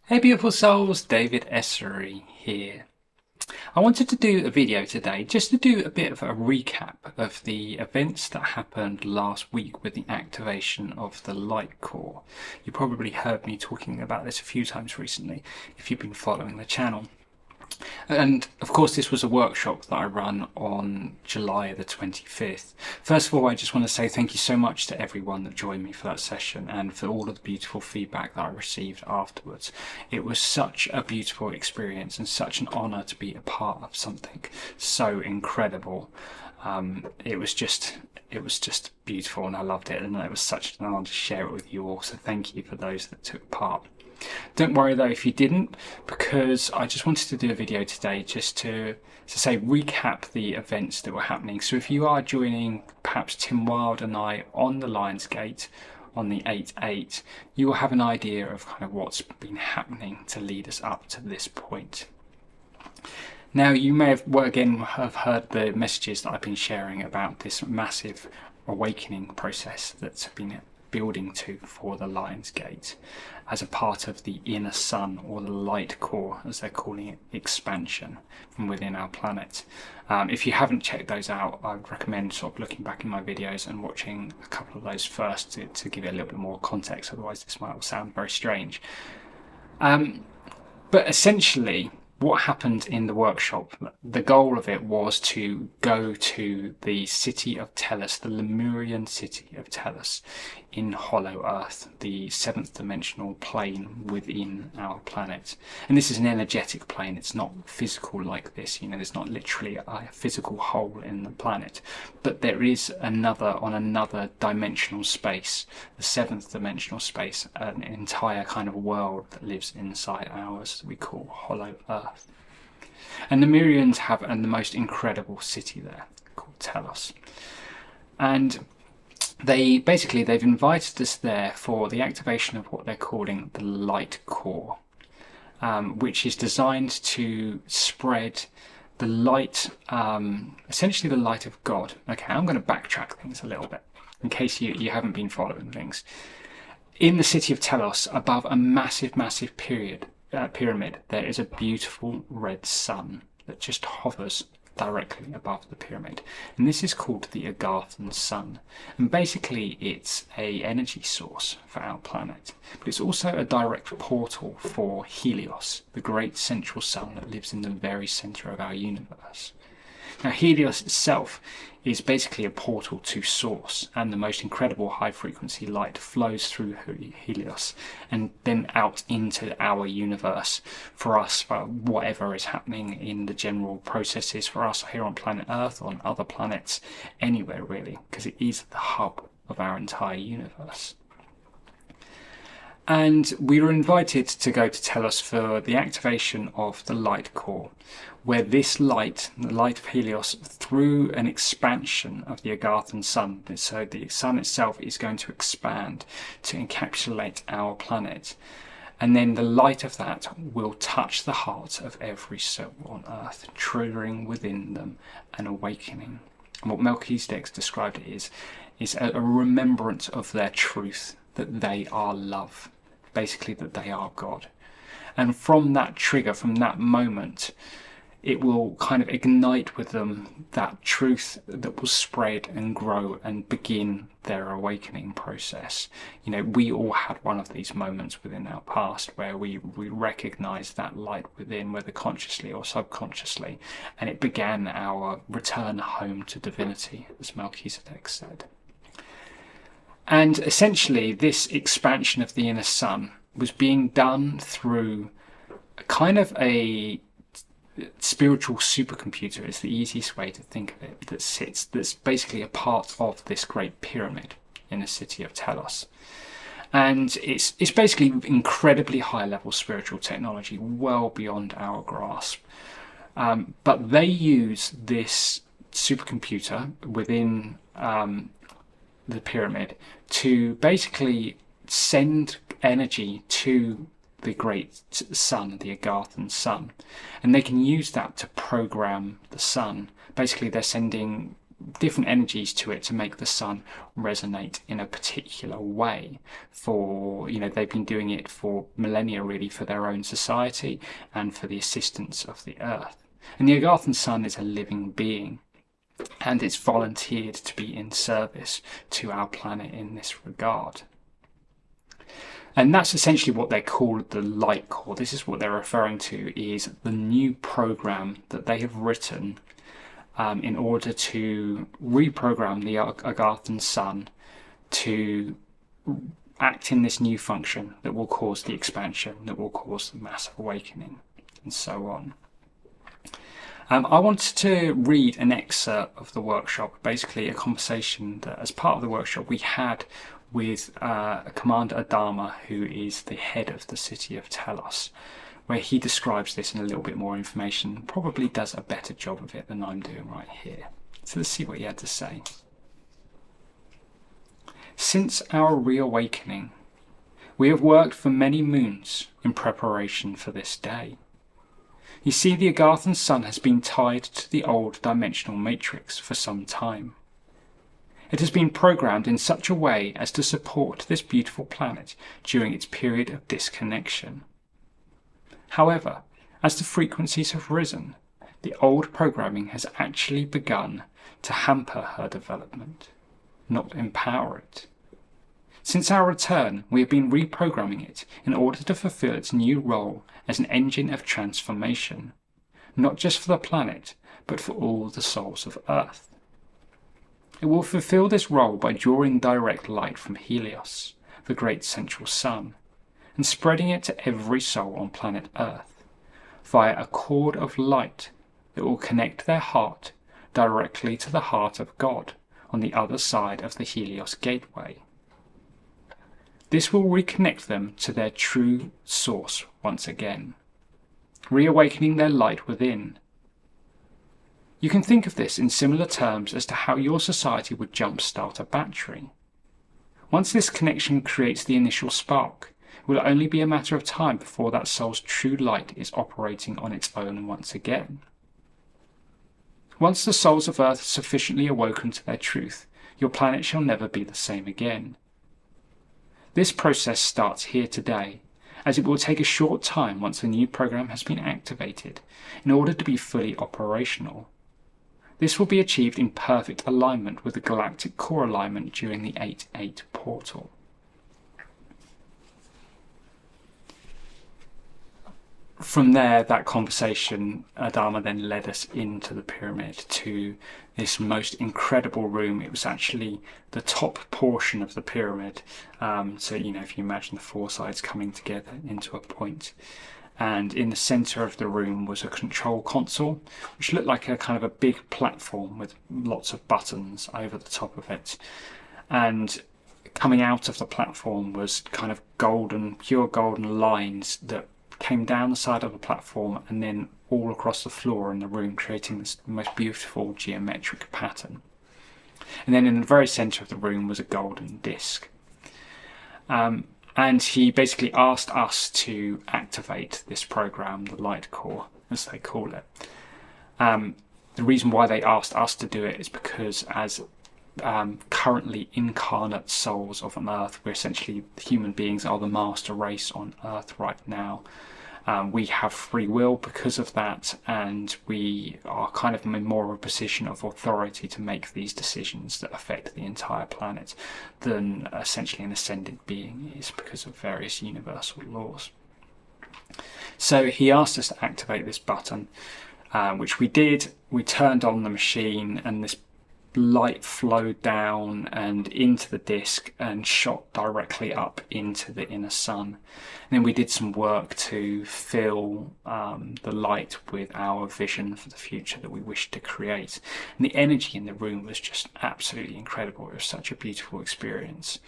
Hey beautiful souls, David Essery here. I wanted to do a video today just to do a bit of a recap of the events that happened last week with the activation of the light core. You probably heard me talking about this a few times recently if you've been following the channel. And of course this was a workshop that I run on July the 25th. First of all, I just want to say thank you so much to everyone that joined me for that session and for all of the beautiful feedback that I received afterwards. It was such a beautiful experience and such an honour to be a part of something so incredible. It was just beautiful and I loved it, and it was such an honour to share it with you all, so thank you for those that took part. Don't worry though if you didn't, because I just wanted to do a video today just to say recap the events that were happening. So if you are joining perhaps Tim Wilde and I on the Lionsgate on the 8/8, you will have an idea of kind of what's been happening to lead us up to this point. Now you may have heard the messages that I've been sharing about this massive awakening process that's been building to for the Lionsgate as a part of the inner sun, or the light core as they're calling it, expansion from within our planet. If you haven't checked those out, I would recommend sort of looking back in my videos and watching a couple of those first to give it a little bit more context, otherwise this might all sound very strange. But essentially what happened in the workshop, the goal of it was to go to the city of Tellus, the Lemurian city of Tellus in Hollow Earth, the seventh dimensional plane within our planet. And this is an energetic plane, it's not physical like this, you know, there's not literally a physical hole in the planet, but there is another dimensional space, the seventh dimensional space, an entire kind of world that lives inside ours that we call Hollow Earth. And the Lemurians have the most incredible city there called Telos. And they've invited us there for the activation of what they're calling the light core, which is designed to spread the light, essentially the light of God. Okay, I'm going to backtrack things a little bit in case you haven't been following things. In the city of Telos, above a massive pyramid, there is a beautiful red sun that just hovers directly above the pyramid, and this is called the Agarthan sun. And basically it's a energy source for our planet, but it's also a direct portal for Helios, the great central sun that lives in the very center of our universe. Now Helios itself is basically a portal to source, and the most incredible high frequency light flows through Helios and then out into our universe for us, for whatever is happening in the general processes for us here on planet Earth, on other planets, anywhere really, because it is the hub of our entire universe. And we were invited to go to Telos for the activation of the light core, where this light, the light of Helios, through an expansion of the Agarthan sun, so the sun itself is going to expand to encapsulate our planet, and then the light of that will touch the heart of every soul on earth, triggering within them an awakening. And what Melchizedek described it is a remembrance of their truth, that they are love, basically that they are God. And from that trigger, from that moment, it will kind of ignite with them that truth that will spread and grow and begin their awakening process. You know, we all had one of these moments within our past where we recognize that light within, whether consciously or subconsciously, and it began our return home to divinity, as Melchizedek said. And essentially this expansion of the inner sun was being done through kind of a spiritual supercomputer, is the easiest way to think of it, that's basically a part of this great pyramid in the city of Telos. And it's basically incredibly high level spiritual technology, well beyond our grasp. But they use this supercomputer within the pyramid to basically send energy to the great sun, the Agarthan sun, and they can use that to program the sun. Basically they're sending different energies to it to make the sun resonate in a particular way. For, they've been doing it for millennia really, for their own society and for the assistance of the earth. And the Agarthan sun is a living being, and it's volunteered to be in service to our planet in this regard. And that's essentially what they call the light core. This is what they're referring to, is the new program that they have written in order to reprogram the Agarthan sun to act in this new function that will cause the expansion, that will cause the massive awakening, and so on. I wanted to read an excerpt of the workshop, basically a conversation that, as part of the workshop, we had with Commander Adama, who is the head of the city of Telos, where he describes this in a little bit more information, probably does a better job of it than I'm doing right here. So let's see what he had to say. Since our reawakening, we have worked for many moons in preparation for this day. You see, the Agarthan sun has been tied to the old dimensional matrix for some time. It has been programmed in such a way as to support this beautiful planet during its period of disconnection. However, as the frequencies have risen, the old programming has actually begun to hamper her development, not empower it. Since our return, we have been reprogramming it in order to fulfill its new role as an engine of transformation, not just for the planet, but for all the souls of Earth. It will fulfill this role by drawing direct light from Helios, the great central sun, and spreading it to every soul on planet Earth via a cord of light that will connect their heart directly to the heart of God on the other side of the Helios gateway. This will reconnect them to their true source once again, reawakening their light within. You can think of this in similar terms as to how your society would jumpstart a battery. Once this connection creates the initial spark, it will only be a matter of time before that soul's true light is operating on its own once again. Once the souls of Earth are sufficiently awoken to their truth, your planet shall never be the same again. This process starts here today, as it will take a short time once the new program has been activated in order to be fully operational. This will be achieved in perfect alignment with the galactic core alignment during the 8-8 portal. From there, that conversation, Adama then led us into the pyramid to this most incredible room. It was actually the top portion of the pyramid. So, if you imagine the four sides coming together into a point. And in the centre of the room was a control console, which looked like a kind of a big platform with lots of buttons over the top of it. And coming out of the platform was kind of pure golden lines that came down the side of the platform and then all across the floor in the room, creating this most beautiful geometric pattern. And then in the very centre of the room was a golden disc. And he basically asked us to activate this program, the light core, as they call it. The reason why they asked us to do it is because as currently incarnate souls of an Earth, we're essentially, human beings are the master race on Earth right now. We have free will because of that, and we are kind of in more of a position of authority to make these decisions that affect the entire planet than essentially an ascended being is, because of various universal laws. So he asked us to activate this button, which we did. We turned on the machine, and this light flowed down and into the disc and shot directly up into the inner sun. And then we did some work to fill the light with our vision for the future that we wished to create. And the energy in the room was just absolutely incredible. It was such a beautiful experience.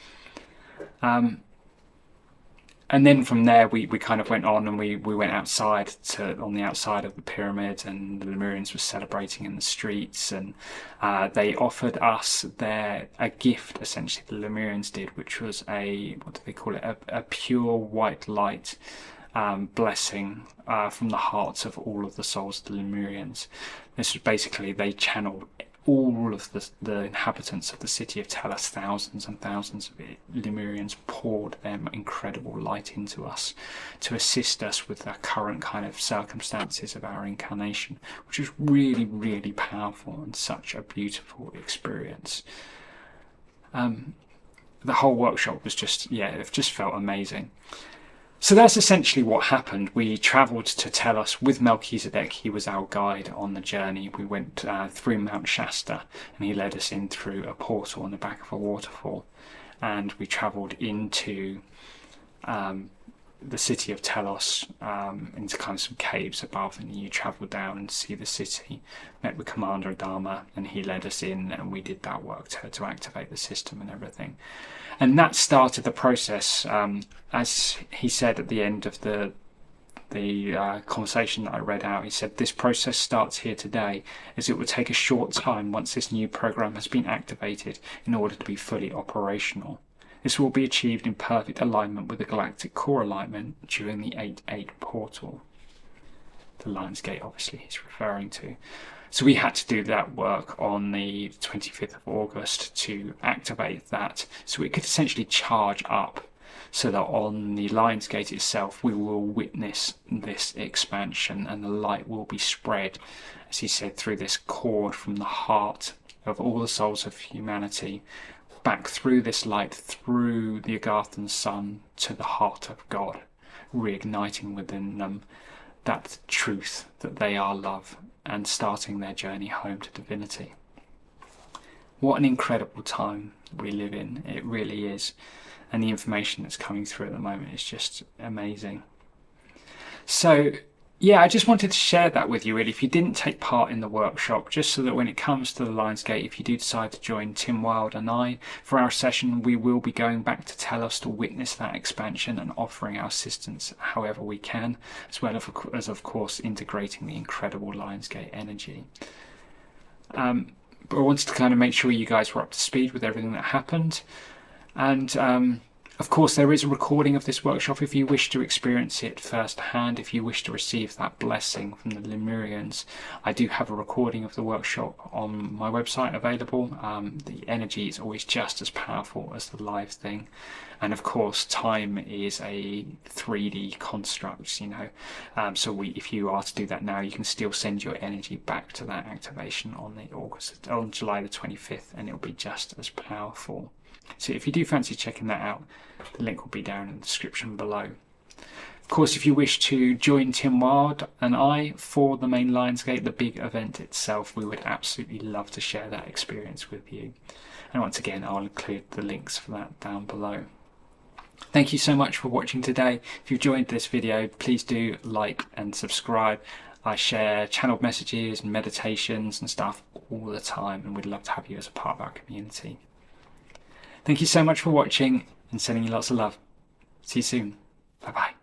And then from there, we kind of went on and we went outside on the outside of the pyramid, and the Lemurians were celebrating in the streets, and they offered us a gift, essentially, the Lemurians did, which was what do they call it, a pure white light blessing from the hearts of all of the souls of the Lemurians. This was basically, they channeled all of the inhabitants of the city of Tellus, thousands and thousands of Lemurians, poured their incredible light into us to assist us with the current kind of circumstances of our incarnation, which was really, really powerful and such a beautiful experience. The whole workshop was just, yeah, it just felt amazing. So that's essentially what happened. We travelled to Tellus with Melchizedek. He was our guide on the journey. We went through Mount Shasta, and he led us in through a portal on the back of a waterfall. And we travelled into the city of Telos, into kind of some caves above, and you travel down and see the city. Met with Commander Adama, and he led us in, and we did that work to activate the system and everything. And that started the process. As he said at the end of the conversation that I read out, he said, "This process starts here today, as it will take a short time once this new program has been activated in order to be fully operational. This will be achieved in perfect alignment with the galactic core alignment during the 8-8 portal." The Lion's Gate, obviously, he's referring to. So we had to do that work on the 25th of August to activate that, so it could essentially charge up, so that on the Lion's Gate itself we will witness this expansion, and the light will be spread, as he said, through this cord from the heart of all the souls of humanity, back through this light, through the Agarthan sun, to the heart of God, reigniting within them that truth that they are love, and starting their journey home to divinity. What an incredible time we live in. It really is. And the information that's coming through at the moment is just amazing. So yeah, I just wanted to share that with you really, if you didn't take part in the workshop, just so that when it comes to the Lion's Gate, if you do decide to join Tim Wilde and I for our session, we will be going back to Telos to witness that expansion and offering our assistance however we can, as well as of course integrating the incredible Lion's Gate energy. But I wanted to kind of make sure you guys were up to speed with everything that happened. And of course, there is a recording of this workshop if you wish to experience it firsthand, if you wish to receive that blessing from the Lemurians. I do have a recording of the workshop on my website available. The energy is always just as powerful as the live thing. And of course, time is a 3D construct, you know. So if you are to do that now, you can still send your energy back to that activation on July the 25th, and it'll be just as powerful. So if you do fancy checking that out, the link will be down in the description below. Of course, if you wish to join Tim Wilde and I for the main Lion's Gate, the big event itself, we would absolutely love to share that experience with you. And once again, I'll include the links for that down below. Thank you so much for watching today. If you've enjoyed this video, please do like and subscribe. I share channeled messages and meditations and stuff all the time, and we'd love to have you as a part of our community. Thank you so much for watching, and sending you lots of love. See you soon. Bye bye.